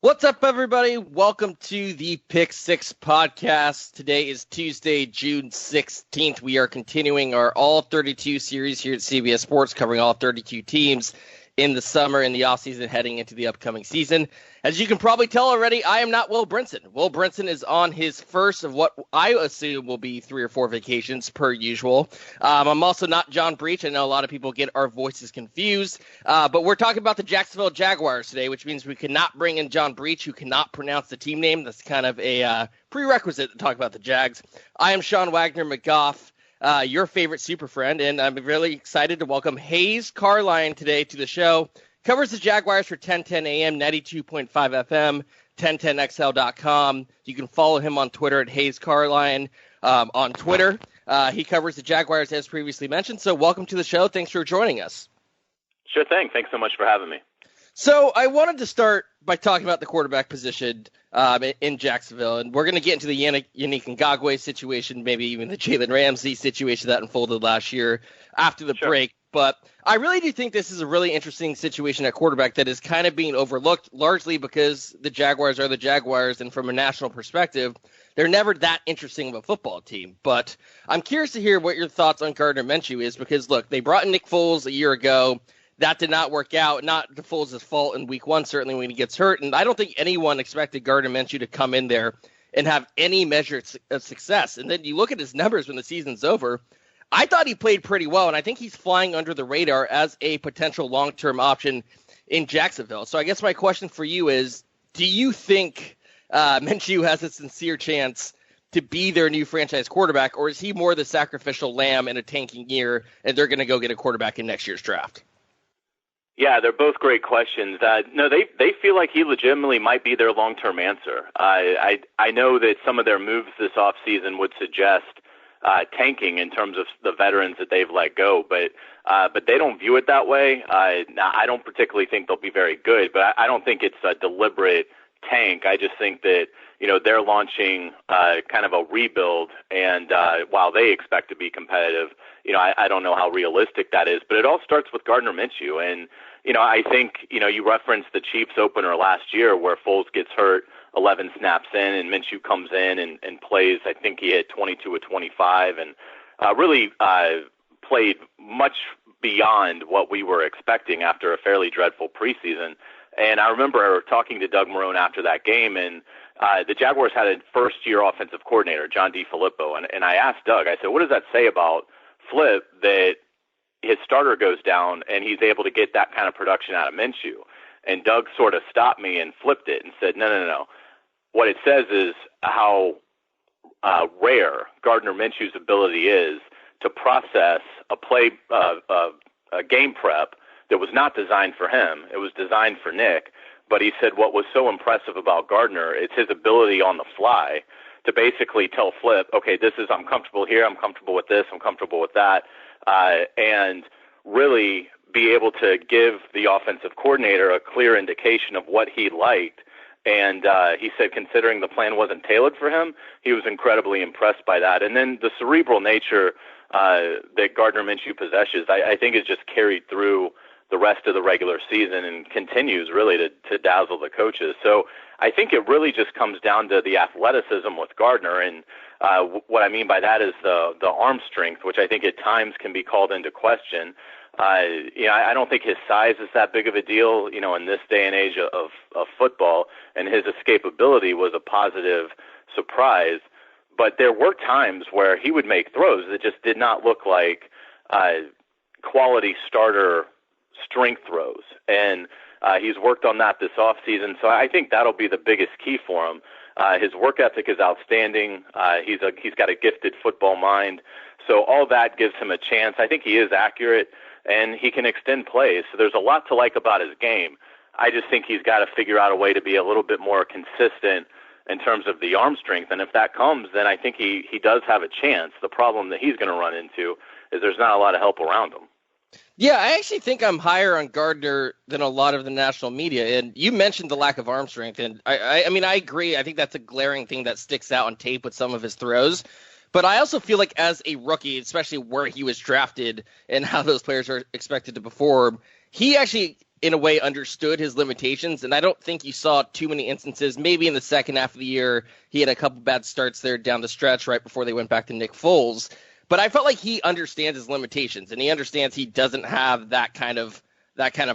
What's up, everybody? Welcome to the Pick Six podcast. Today is Tuesday, June 16th. We are continuing our All 32 series here at CBS Sports, covering all 32 teams in the summer and the offseason heading into the upcoming season. As you can probably tell already, I am not Will Brinson. Will Brinson is on his first of what I assume will be 3 or 4 vacations per usual. I'm also not John Breach. I know a lot of people get our voices confused, but we're talking about the Jacksonville Jaguars today, which means we cannot bring in John Breach, who cannot pronounce the team name. That's kind of a prerequisite to talk about the Jags. I am Sean Wagner-McGough, your favorite super friend, and I'm really excited to welcome Hays Carlyon today to the show. Covers the Jaguars for 1010 AM, 92.5 FM, 1010XL.com. You can follow him on Twitter at Hays Carlyon on Twitter. He covers the Jaguars, as previously mentioned. So welcome to the show. Thanks for joining us. Sure thing. Thanks so much for having me. So I wanted to start by talking about the quarterback position in Jacksonville, and we're going to get into the Yannick Ngakoue situation, maybe even the Jalen Ramsey situation that unfolded last year after the break. But I really do think this is a really interesting situation at quarterback that is kind of being overlooked, largely because the Jaguars are the Jaguars, and from a national perspective, they're never that interesting of a football team. But I'm curious to hear what your thoughts on Gardner Minshew is, because, look, they brought in Nick Foles a year ago. That did not work out. Not the Foles' fault in week 1, certainly, when he gets hurt. And I don't think anyone expected Gardner Minshew to come in there and have any measure of success. And then you look at his numbers when the season's over. I thought he played pretty well, and I think he's flying under the radar as a potential long-term option in Jacksonville. So I guess my question for you is, do you think Minshew has a sincere chance to be their new franchise quarterback, or is he more the sacrificial lamb in a tanking year, and they're going to go get a quarterback in next year's draft? Yeah, they're both great questions. No, they feel like he legitimately might be their long-term answer. I know that some of their moves this offseason would suggest tanking in terms of the veterans that they've let go, but they don't view it that way. Now, I don't particularly think they'll be very good, but I don't think it's a deliberate tank. I just think that, they're launching kind of a rebuild, and while they expect to be competitive, I don't know how realistic that is, but it all starts with Gardner Minshew. And, I think, you referenced the Chiefs opener last year where Foles gets hurt 11 snaps in, and Minshew comes in and plays. I think he hit 22 of 25 and really played much beyond what we were expecting after a fairly dreadful preseason. And I remember talking to Doug Marrone after that game, and the Jaguars had a first-year offensive coordinator, John DeFilippo, and I asked Doug, I said, what does that say about Flip that his starter goes down and he's able to get that kind of production out of Minshew? And Doug sort of stopped me and flipped it and said, no. What it says is how rare Gardner Minshew's ability is to process a play, a game prep that was not designed for him. It was designed for Nick. But he said what was so impressive about Gardner is his ability on the fly to basically tell Flip, okay, I'm comfortable here, I'm comfortable with this, I'm comfortable with that, and really be able to give the offensive coordinator a clear indication of what he liked. And he said, considering the plan wasn't tailored for him, he was incredibly impressed by that. And then the cerebral nature that Gardner Minshew possesses, I think is just carried through the rest of the regular season and continues really to dazzle the coaches. So I think it really just comes down to the athleticism with Gardner. And what I mean by that is the arm strength, which I think at times can be called into question. I don't think his size is that big of a deal, in this day and age of football, and his escapability was a positive surprise. But there were times where he would make throws that just did not look like quality starter strength throws. And he's worked on that this offseason, so I think that'll be the biggest key for him. His work ethic is outstanding. He's got a gifted football mind. So all that gives him a chance. I think he is accurate, and he can extend plays. So there's a lot to like about his game. I just think he's got to figure out a way to be a little bit more consistent in terms of the arm strength. And if that comes, then I think he does have a chance. The problem that he's going to run into is there's not a lot of help around him. Yeah, I actually think I'm higher on Gardner than a lot of the national media. And you mentioned the lack of arm strength. And I mean, I agree. I think that's a glaring thing that sticks out on tape with some of his throws. But I also feel like as a rookie, especially where he was drafted and how those players are expected to perform, he actually in a way, understood his limitations. And I don't think you saw too many instances. Maybe in the second half of the year, he had a couple bad starts there down the stretch right before they went back to Nick Foles. But I felt like he understands his limitations, and he understands he doesn't have that kind of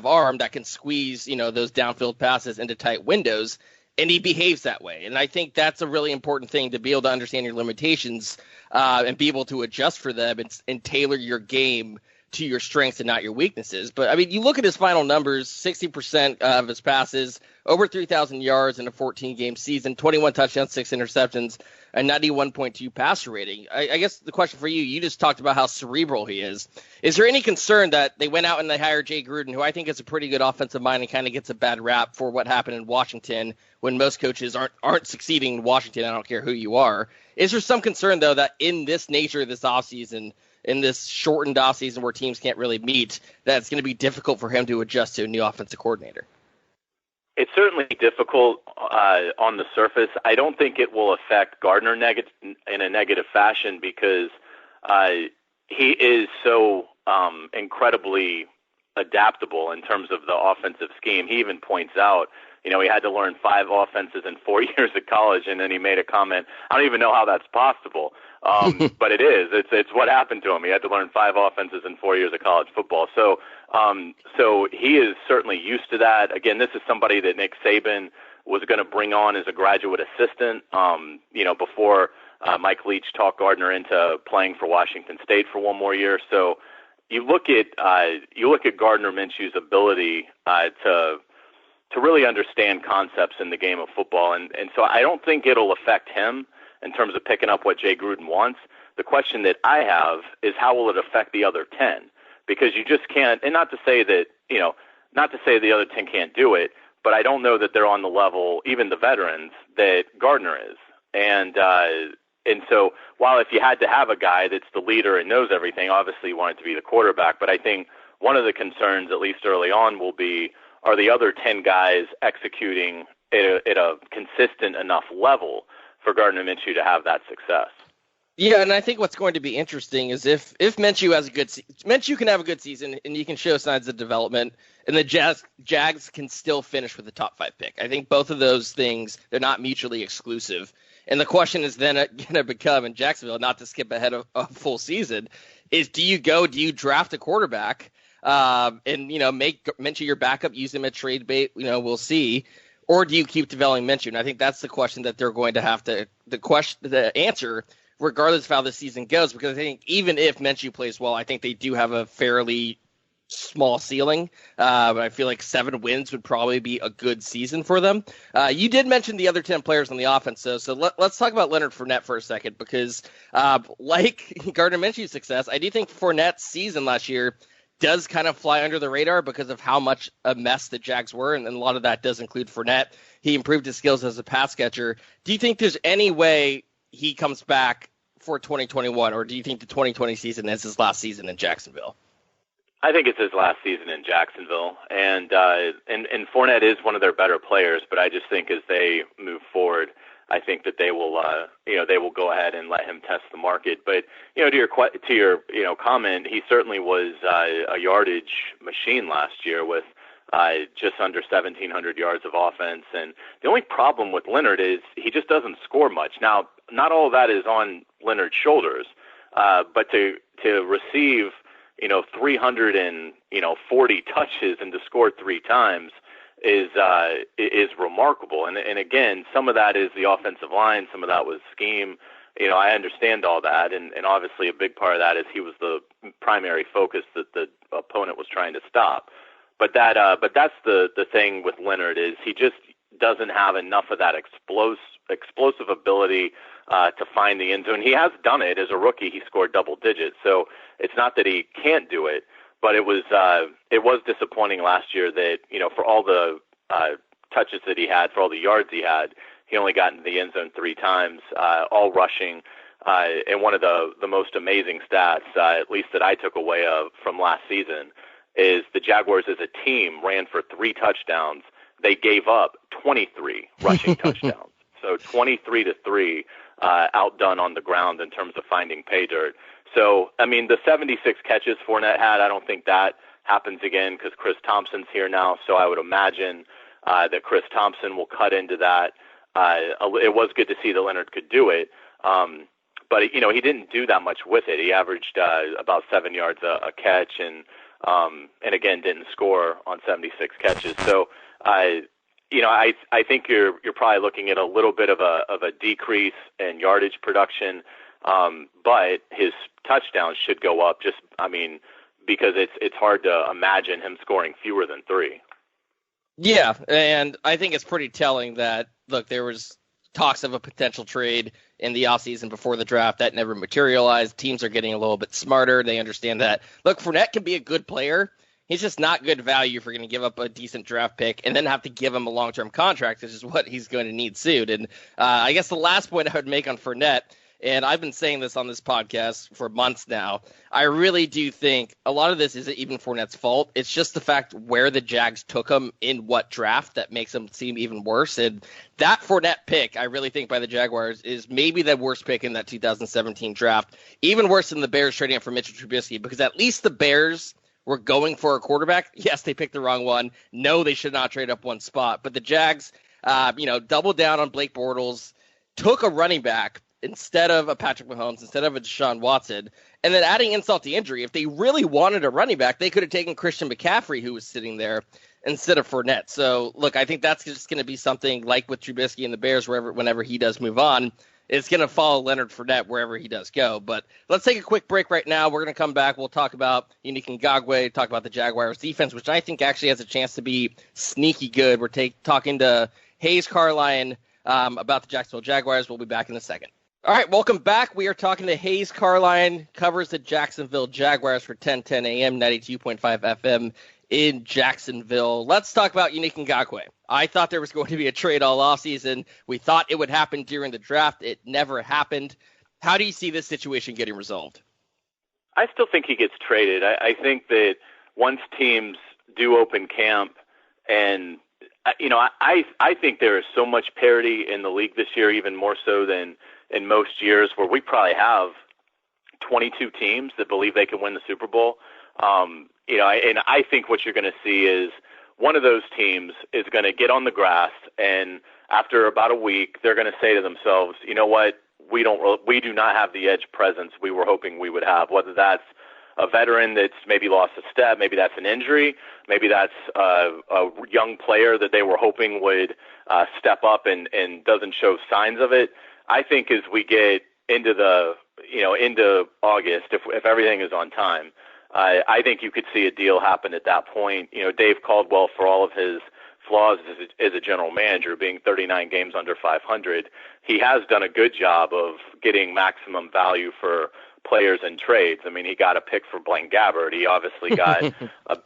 arm that can squeeze, those downfield passes into tight windows, and he behaves that way. And I think that's a really important thing, to be able to understand your limitations and be able to adjust for them and tailor your game to your strengths and not your weaknesses. But, I mean, you look at his final numbers, 60% of his passes, over 3,000 yards in a 14-game season, 21 touchdowns, 6 interceptions, a 91.2 passer rating. I guess the question for you just talked about how cerebral he is. Is there any concern that they went out and they hired Jay Gruden, who I think is a pretty good offensive mind and kind of gets a bad rap for what happened in Washington when most coaches aren't succeeding in Washington? I don't care who you are. Is there some concern, though, that in this nature of this offseason, in this shortened offseason where teams can't really meet, that it's going to be difficult for him to adjust to a new offensive coordinator? It's certainly difficult on the surface. I don't think it will affect Gardner in a negative fashion because he is so incredibly adaptable in terms of the offensive scheme. He even points out, he had to learn 5 offenses in 4 years at college, and then he made a comment, I don't even know how that's possible. But it is. It's what happened to him. He had to learn 5 offenses in 4 years of college football. So he is certainly used to that. Again, this is somebody that Nick Saban was going to bring on as a graduate assistant, before Mike Leach talked Gardner into playing for Washington State for one more year. So you look at Gardner Minshew's ability to really understand concepts in the game of football, and so I don't think it'll affect him in terms of picking up what Jay Gruden wants. The question that I have is how will it affect the other 10? Because you just can't, and not to say the other 10 can't do it, but I don't know that they're on the level, even the veterans, that Gardner is. And so while if you had to have a guy that's the leader and knows everything, obviously you want it to be the quarterback. But I think one of the concerns, at least early on, will be, are the other 10 guys executing at a consistent enough level for Gardner Minshew to have that success? Yeah, and I think what's going to be interesting is if Minshew has Minshew can have a good season and you can show signs of development, and the Jags can still finish with the top 5 pick. I think both of those things, they're not mutually exclusive. And the question is then going to become in Jacksonville, not to skip ahead of a full season, is do you draft a quarterback and make Minshew your backup, use him at trade bait, we'll see, or do you keep developing Minshew? And I think that's the question that they're going to have to answer regardless of how the season goes, because I think even if Minshew plays well, I think they do have a fairly small ceiling. But I feel like 7 wins would probably be a good season for them. You did mention the other 10 players on the offense, so let's talk about Leonard Fournette for a second, because like Gardner Minshew's success, I do think Fournette's season last year does kind of fly under the radar because of how much a mess the Jags were, and a lot of that does include Fournette. He improved his skills as a pass catcher. Do you think there's any way he comes back for 2021, or do you think the 2020 season is his last season in Jacksonville? I think it's his last season in Jacksonville, and Fournette is one of their better players, but I just think as they move forward, I think that they will go ahead and let him test the market. But to your comment, he certainly was a yardage machine last year with just under 1,700 yards of offense. And the only problem with Leonard is he just doesn't score much. Now, not all of that is on Leonard's shoulders, but to receive 340 touches and to score 3 times is remarkable. And again, some of that is the offensive line, some of that was scheme. I understand all that, and obviously a big part of that is he was the primary focus that the opponent was trying to stop. But that's the thing with Leonard is he just doesn't have enough of that explosive ability to find the end zone. He has done it as a rookie. He scored double digits, so it's not that he can't do it. But it was disappointing last year that for all the touches that he had, for all the yards he had, he only got into the end zone 3 times, all rushing. And one of the most amazing stats, at least that I took away from last season, is the Jaguars as a team ran for 3 touchdowns. They gave up 23 rushing touchdowns. So 23-3 outdone on the ground in terms of finding pay dirt. So, I mean, the 76 catches Fournette had, I don't think that happens again because Chris Thompson's here now. So I would imagine that Chris Thompson will cut into that. It was good to see that Leonard could do it. But, he didn't do that much with it. He averaged about 7 yards a catch and again, didn't score on 76 catches. So, I think you're probably looking at a little bit of a decrease in yardage production, but his touchdowns should go up because it's hard to imagine him scoring fewer than 3. Yeah, and I think it's pretty telling that, look, there was talks of a potential trade in the offseason before the draft that never materialized. Teams are getting a little bit smarter. They understand that, look, Fournette can be a good player. He's just not good value if we're going to give up a decent draft pick and then have to give him a long-term contract, which is what he's going to need soon. And I guess the last point I would make on Fournette, and I've been saying this on this podcast for months now, I really do think a lot of this isn't even Fournette's fault. It's just the fact where the Jags took him in what draft that makes him seem even worse. And that Fournette pick, I really think, by the Jaguars is maybe the worst pick in that 2017 draft, even worse than the Bears trading up for Mitchell Trubisky, because at least the Bears were going for a quarterback. Yes, they picked the wrong one. No, they should not trade up one spot. But the Jags, doubled down on Blake Bortles, took a running back instead of a Patrick Mahomes, instead of a Deshaun Watson, and then adding insult to injury. If they really wanted a running back, they could have taken Christian McCaffrey, who was sitting there, instead of Fournette. So, look, I think that's just going to be something like with Trubisky and the Bears, whenever he does move on. It's going to follow Leonard Fournette wherever he does go. But let's take a quick break right now. We're going to come back. We'll talk about Yannick Ngakoue, talk about the Jaguars defense, which I think actually has a chance to be sneaky good. We're talking to Hays Carlyon about the Jacksonville Jaguars. We'll be back in a second. All right, welcome back. We are talking to Hays Carlyon, covers the Jacksonville Jaguars for 1010 AM, 92.5 FM in Jacksonville. Let's talk about Yannick Ngakoue. I thought there was going to be a trade all offseason. We thought it would happen during the draft. It never happened. How do you see this situation getting resolved? I still think he gets traded. I think that once teams do open camp, and I think there is so much parity in the league this year, even more so than in most years, where we probably have 22 teams that believe they can win the Super Bowl. And I think what you're going to see is one of those teams is going to get on the grass, and after about a week, they're going to say to themselves, you know what, we do not have the edge presence we were hoping we would have, whether that's a veteran that's maybe lost a step, maybe that's an injury, maybe that's a young player that they were hoping would step up and doesn't show signs of it. I think as we get into into August, if everything is on time, I think you could see a deal happen at that point. Dave Caldwell, for all of his flaws as a general manager, being 39 games under 500, he has done a good job of getting maximum value for players and trades. I mean, he got a pick for Blaine Gabbert. He obviously got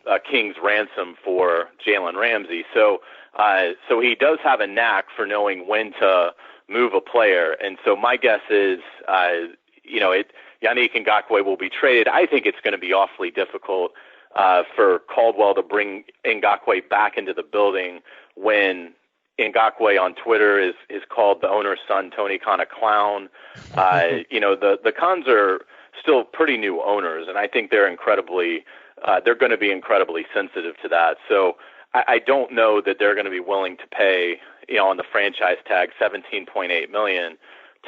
a king's ransom for Jalen Ramsey. So he does have a knack for knowing when to move a player. And so my guess is, Yannick Ngakoue will be traded. I think it's going to be awfully difficult for Caldwell to bring Ngakoue back into the building when Ngakoue on Twitter is called the owner's son, Tony Khan, a clown. The Khans are still pretty new owners, and I think they're going to be incredibly sensitive to that. So I don't know that they're going to be willing to pay, on the franchise tag, $17.8 million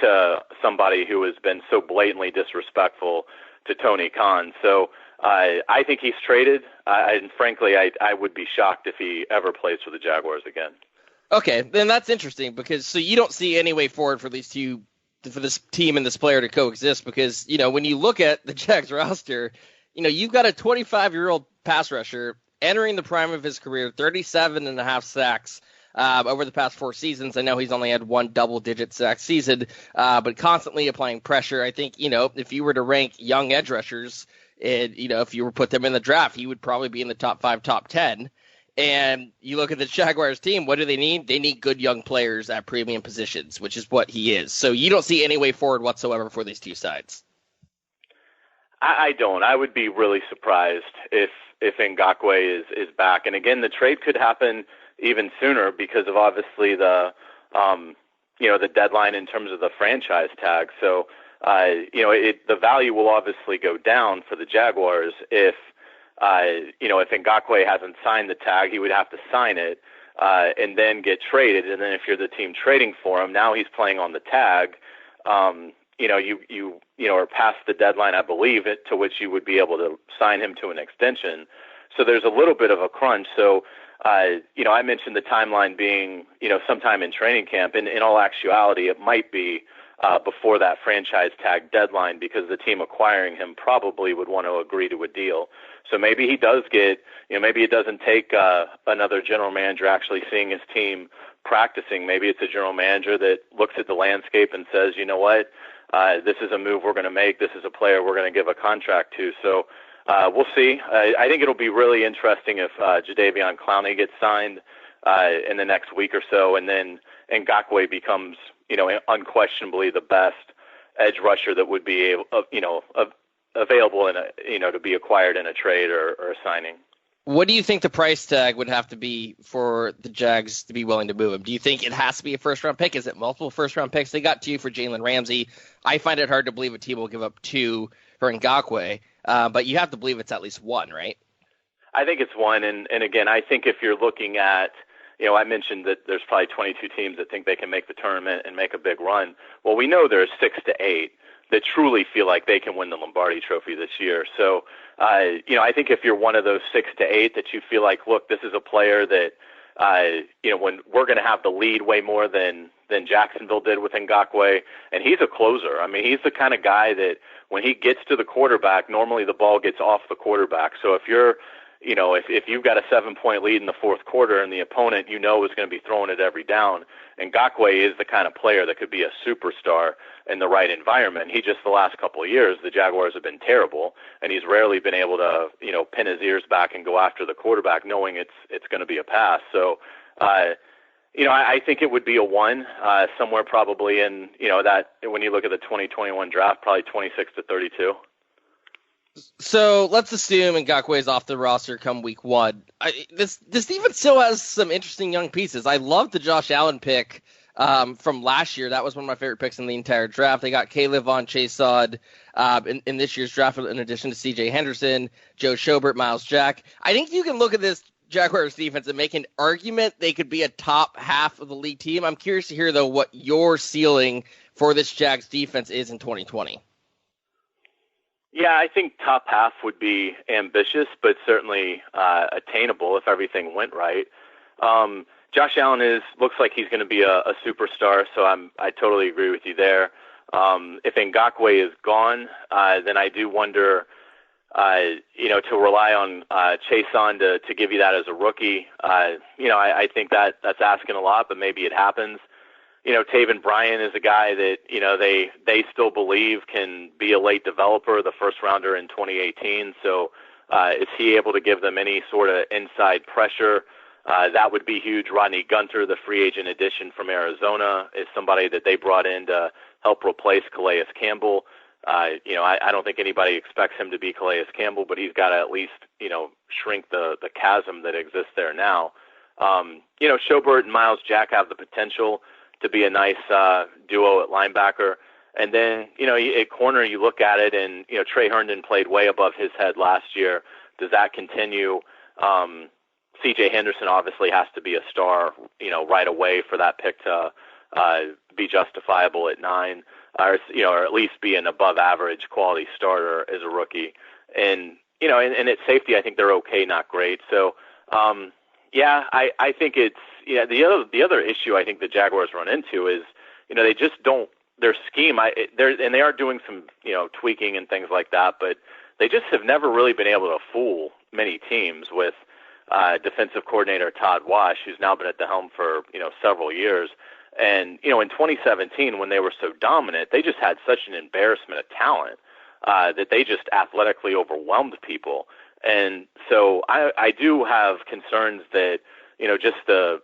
to somebody who has been so blatantly disrespectful to Tony Khan. So I think he's traded, and frankly, I would be shocked if he ever plays for the Jaguars again. Okay, then that's interesting because you don't see any way forward for this team and this player to coexist because, when you look at the Jags roster, you've got a 25-year-old pass rusher entering the prime of his career, 37.5 sacks over the past 4 seasons. I know he's only had one double-digit sack season, but constantly applying pressure. I think, if you were to rank young edge rushers, and, if you were to put them in the draft, he would probably be in the top 5, top 10. And you look at the Jaguars team, what do they need? They need good young players at premium positions, which is what he is. So you don't see any way forward whatsoever for these two sides. I don't. I would be really surprised if Ngakoue is back. And again, the trade could happen even sooner because of obviously the deadline in terms of the franchise tag. So, the value will obviously go down for the Jaguars if If Ngakoue hasn't signed the tag, he would have to sign it and then get traded. And then if you're the team trading for him, now he's playing on the tag. You are past the deadline, I believe, to which you would be able to sign him to an extension. So there's a little bit of a crunch. So, I mentioned the timeline being, sometime in training camp. And in all actuality, it might be before that franchise tag deadline, because the team acquiring him probably would want to agree to a deal. So maybe he does get, maybe it doesn't take another general manager actually seeing his team practicing. Maybe it's a general manager that looks at the landscape and says, you know what, this is a move we're going to make. This is a player we're going to give a contract to. So we'll see. I think it'll be really interesting if Jadeveon Clowney gets signed in the next week or so, and then Ngakoue becomes, unquestionably the best edge rusher that would be, available in to be acquired in a trade or a signing. What do you think the price tag would have to be for the Jags to be willing to move him? Do you think it has to be a first-round pick? Is it multiple first-round picks? They got 2 for Jalen Ramsey. I find it hard to believe a team will give up 2 for Ngakoue, but you have to believe it's at least 1, right? I think it's 1, and again, I think if you're looking at, I mentioned that there's probably 22 teams that think they can make the tournament and make a big run. Well, we know there's 6 to 8 that truly feel like they can win the Lombardi Trophy this year. So, I think if you're one of those 6 to 8 that you feel like, look, this is a player that, when we're going to have the lead way more than Jacksonville did with Ngakoue, and he's a closer. I mean, he's the kind of guy that when he gets to the quarterback, normally the ball gets off the quarterback. So if you're, if you've got a 7-point lead in the fourth quarter and the opponent, is going to be throwing it every down, and Ngakoue is the kind of player that could be a superstar in the right environment. He just, the last couple of years, the Jaguars have been terrible, and he's rarely been able to, pin his ears back and go after the quarterback knowing it's going to be a pass. So, I think it would be a 1, somewhere probably in, that when you look at the 2021 draft, probably 26 to 32. So let's assume Ngakoue is off the roster come week 1. This defense still has some interesting young pieces. I love the Josh Allen pick from last year. That was one of my favorite picks in the entire draft. They got Caleb Von Chasod in this year's draft, in addition to C.J. Henderson, Joe Schobert, Miles Jack. I think you can look at this Jaguars defense and make an argument they could be a top half of the league team. I'm curious to hear, though, what your ceiling for this Jags defense is in 2020. Yeah, I think top half would be ambitious, but certainly attainable if everything went right. Josh Allen looks like he's going to be a superstar, so I totally agree with you there. If Ngakoue is gone, then I do wonder, to rely on Chason to give you that as a rookie. I think that's asking a lot, but maybe it happens. Taven Bryan is a guy that, they still believe can be a late developer, the first rounder in 2018. So is he able to give them any sort of inside pressure? That would be huge. Rodney Gunter, the free agent addition from Arizona, is somebody that they brought in to help replace Calais Campbell. I don't think anybody expects him to be Calais Campbell, but he's got to at least, shrink the chasm that exists there now. Schobert and Miles Jack have the potential to be a nice duo at linebacker. And then, at corner, you look at it, and, Trey Herndon played way above his head last year. Does that continue? C.J. Henderson obviously has to be a star, right away for that pick to be justifiable at 9, or at least be an above-average quality starter as a rookie. And, and at safety, I think they're okay, not great. So, I think it's, the other issue I think the Jaguars run into is, they just don't, their scheme, and they are doing some, tweaking and things like that, but they just have never really been able to fool many teams with defensive coordinator Todd Wash, who's now been at the helm for, several years. And, in 2017, when they were so dominant, they just had such an embarrassment of talent that they just athletically overwhelmed people. And so I do have concerns that, just the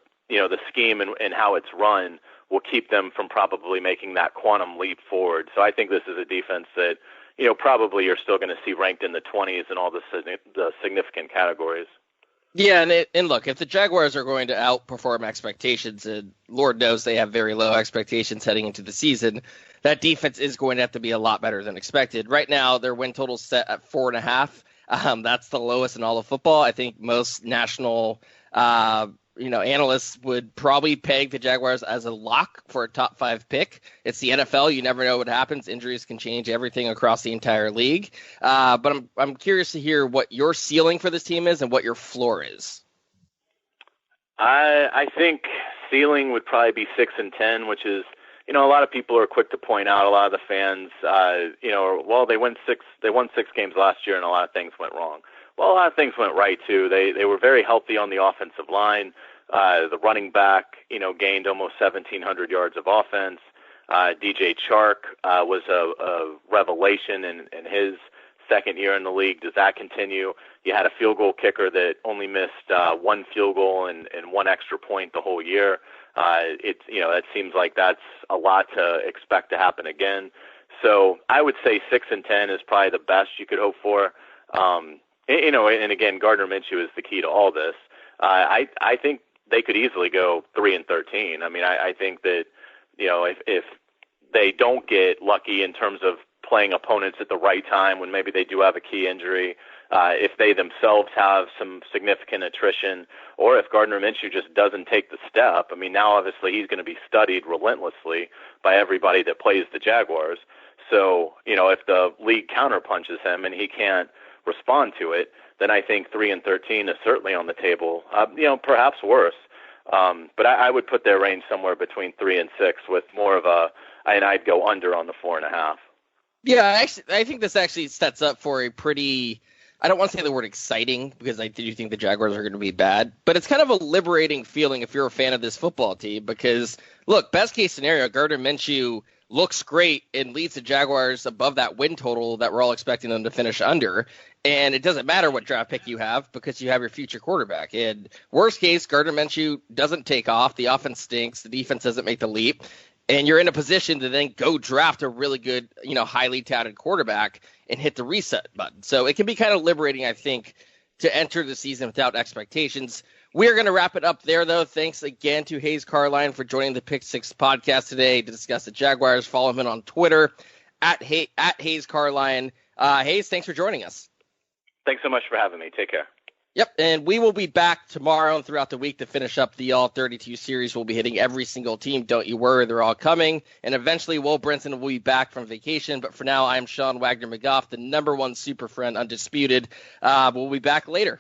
scheme and how it's run will keep them from probably making that quantum leap forward. So I think this is a defense that, probably you're still going to see ranked in the 20s in all the significant categories. Yeah, and look, if the Jaguars are going to outperform expectations, and Lord knows they have very low expectations heading into the season, that defense is going to have to be a lot better than expected. Right now, their win total's set at 4.5. That's the lowest in all of football. I think most national analysts would probably peg the Jaguars as a lock for a top 5 pick. It's the NFL. You never know what happens. Injuries can change everything across the entire league. But I'm curious to hear what your ceiling for this team is and what your floor is. I think ceiling would probably be 6-10, which is, a lot of people are quick to point out, a lot of the fans, they won 6 games last year and a lot of things went wrong. Well, a lot of things went right too. They were very healthy on the offensive line. The running back, gained almost 1,700 yards of offense. DJ Chark was a revelation in his second year in the league. Does that continue? You had a field goal kicker that only missed 1 field goal and 1 extra point the whole year. It seems like that's a lot to expect to happen again. So I would say 6-10 is probably the best you could hope for. And again, Gardner Minshew is the key to all this. I think they could easily go 3-13. I mean, I think that, if they don't get lucky in terms of playing opponents at the right time when maybe they do have a key injury, if they themselves have some significant attrition, or if Gardner Minshew just doesn't take the step. I mean, now obviously he's going to be studied relentlessly by everybody that plays the Jaguars. So, if the league counterpunches him and he can't respond to it, then I think 3-13 is certainly on the table. Perhaps worse. But I would put their range somewhere between 3 and 6 with more of I'd go under on the 4.5. Yeah, I think this actually sets up for a pretty, I don't want to say the word exciting because I do think the Jaguars are going to be bad, but it's kind of a liberating feeling if you're a fan of this football team because, look, best case scenario, Gardner Minshew looks great and leads the Jaguars above that win total that we're all expecting them to finish under. And it doesn't matter what draft pick you have because you have your future quarterback. And worst case, Gardner Minshew doesn't take off. The offense stinks. The defense doesn't make the leap. And you're in a position to then go draft a really good, highly touted quarterback and hit the reset button. So it can be kind of liberating, I think, to enter the season without expectations. We're going to wrap it up there, though. Thanks again to Hays Carlyon for joining the Pick 6 podcast today to discuss the Jaguars. Follow him on Twitter at Hays Carlyon. Hays, thanks for joining us. Thanks so much for having me. Take care. Yep, and we will be back tomorrow and throughout the week to finish up the All 32 series. We'll be hitting every single team. Don't you worry, they're all coming. And eventually, Will Brinson will be back from vacation. But for now, I'm Sean Wagner-McGough, the #1 super friend, undisputed. We'll be back later.